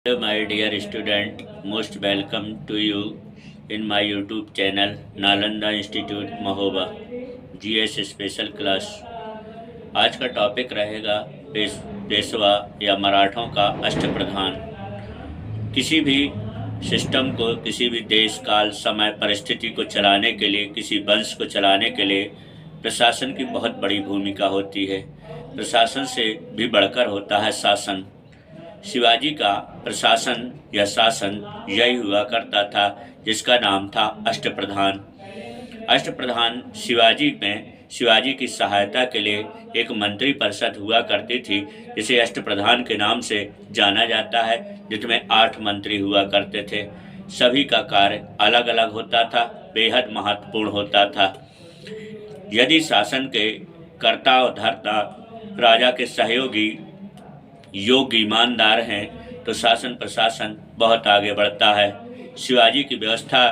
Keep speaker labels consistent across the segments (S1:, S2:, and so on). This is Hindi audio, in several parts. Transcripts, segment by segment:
S1: Hello my dear student, most welcome to you in my YouTube channel Nalanda institute Mahoba GS special class. आज का टॉपिक रहेगा पेशवा या मराठों का अष्टप्रधान। किसी भी सिस्टम को, किसी भी देश काल समय परिस्थिति को चलाने के लिए, किसी वंश को चलाने के लिए प्रशासन की बहुत बड़ी भूमिका होती है। प्रशासन से भी बढ़कर होता है शासन। शिवाजी का प्रशासन या शासन यही हुआ करता था जिसका नाम था अष्टप्रधान। अष्टप्रधान शिवाजी की सहायता के लिए एक मंत्री परिषद हुआ करती थी जिसे अष्टप्रधान के नाम से जाना जाता है, जिसमें 8 मंत्री हुआ करते थे। सभी का कार्य अलग अलग होता था, बेहद महत्वपूर्ण होता था। यदि शासन के कर्ता और धर्ता राजा के सहयोगी योग्य ईमानदार हैं तो शासन प्रशासन बहुत आगे बढ़ता है। शिवाजी की व्यवस्था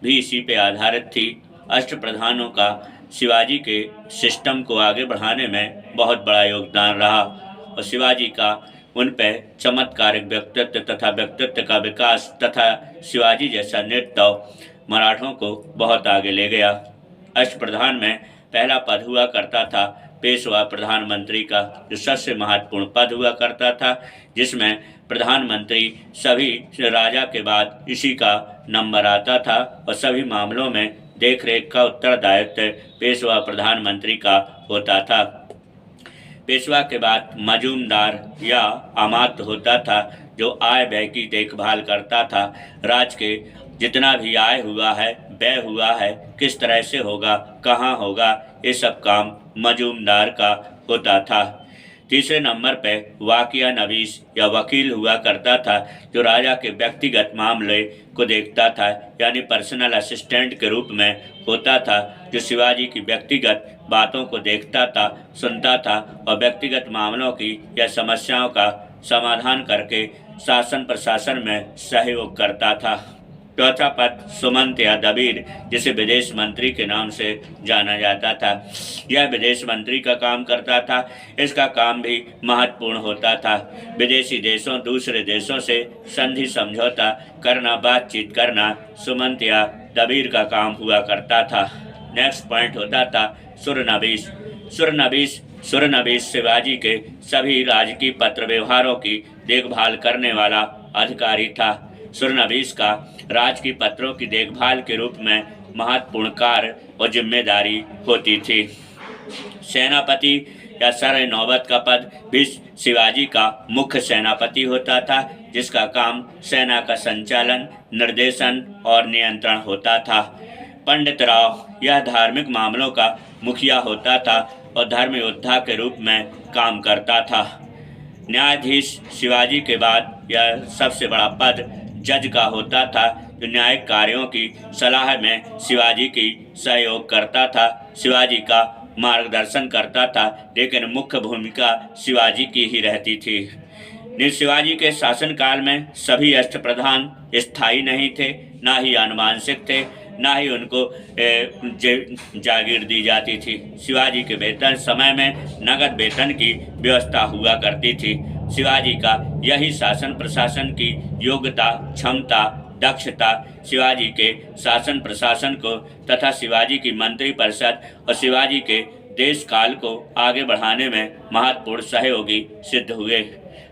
S1: भी इसी पे आधारित थी। अष्टप्रधानों का शिवाजी के सिस्टम को आगे बढ़ाने में बहुत बड़ा योगदान रहा और शिवाजी का उन पर चमत्कारिक व्यक्तित्व तथा व्यक्तित्व का विकास तथा शिवाजी जैसा नेतृत्व मराठों को बहुत आगे ले गया। अष्टप्रधान में पहला पद हुआ करता था पेशवा प्रधानमंत्री का, जो सबसे महत्वपूर्ण पद हुआ करता था, जिसमें प्रधानमंत्री सभी राजा के बाद इसी का नंबर आता था और सभी मामलों में देखरेख का उत्तरदायित्व पेशवा प्रधानमंत्री का होता था। पेशवा के बाद मजूमदार या अमात्य होता था, जो आय व्यय की देखभाल करता था। राज्य के जितना भी आय हुआ है, व्यय हुआ है, किस तरह से होगा, कहाँ होगा, ये सब काम मजूमदार का होता था। तीसरे नंबर पे वाकिया नवीस या वकील हुआ करता था, जो राजा के व्यक्तिगत मामले को देखता था, यानी पर्सनल असिस्टेंट के रूप में होता था, जो शिवाजी की व्यक्तिगत बातों को देखता था, सुनता था और व्यक्तिगत मामलों की या समस्याओं का समाधान करके शासन प्रशासन में सहयोग करता था। चौथा पद सुमंत या दबीर, जिसे विदेश मंत्री के नाम से जाना जाता था, यह विदेश मंत्री का काम करता था। इसका काम भी महत्वपूर्ण होता था। विदेशी देशों, दूसरे देशों से संधि समझौता करना, बातचीत करना सुमंत या दबीर का काम हुआ करता था। नेक्स्ट पॉइंट होता था सुरनबीस। सुरनबीस शिवाजी के सभी राजकीय पत्र व्यवहारों की देखभाल करने वाला अधिकारी था। सुरनबीस का राजकीय पत्रों की देखभाल के रूप में महत्वपूर्ण कार्य और जिम्मेदारी होती थी। सेनापति या सर नौबत का पद भी शिवाजी का मुख्य सेनापति होता था, जिसका काम सेना का संचालन, निर्देशन और नियंत्रण होता था। पंडित राव यह धार्मिक मामलों का मुखिया होता था और धर्म योद्धा के रूप में काम करता था। न्यायाधीश शिवाजी के बाद यह सबसे बड़ा पद जज का होता था, जो न्यायिक कार्यों की सलाह में शिवाजी की सहयोग करता था, शिवाजी का मार्गदर्शन करता था, लेकिन मुख्य भूमिका शिवाजी की ही रहती थी। शिवाजी के शासनकाल में सभी अष्टप्रधान स्थायी नहीं थे, ना ही आनुवंशिक थे, ना ही उनको जागीर दी जाती थी। शिवाजी के वेतन समय में नगद वेतन की व्यवस्था हुआ करती थी। शिवाजी का यही शासन प्रशासन की योग्यता, क्षमता, दक्षता शिवाजी के शासन प्रशासन को तथा शिवाजी की मंत्री परिषद और शिवाजी के देश काल को आगे बढ़ाने में महत्वपूर्ण सहयोगी सिद्ध हुए।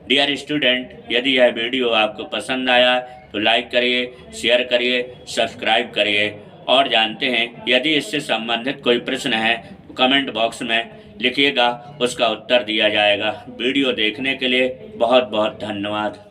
S1: डियर स्टूडेंट, यदि यह वीडियो आपको पसंद आया तो लाइक करिए, शेयर करिए, सब्सक्राइब करिए और जानते हैं यदि इससे संबंधित कोई प्रश्न है तो कमेंट बॉक्स में लिखिएगा, उसका उत्तर दिया जाएगा। वीडियो देखने के लिए बहुत बहुत धन्यवाद।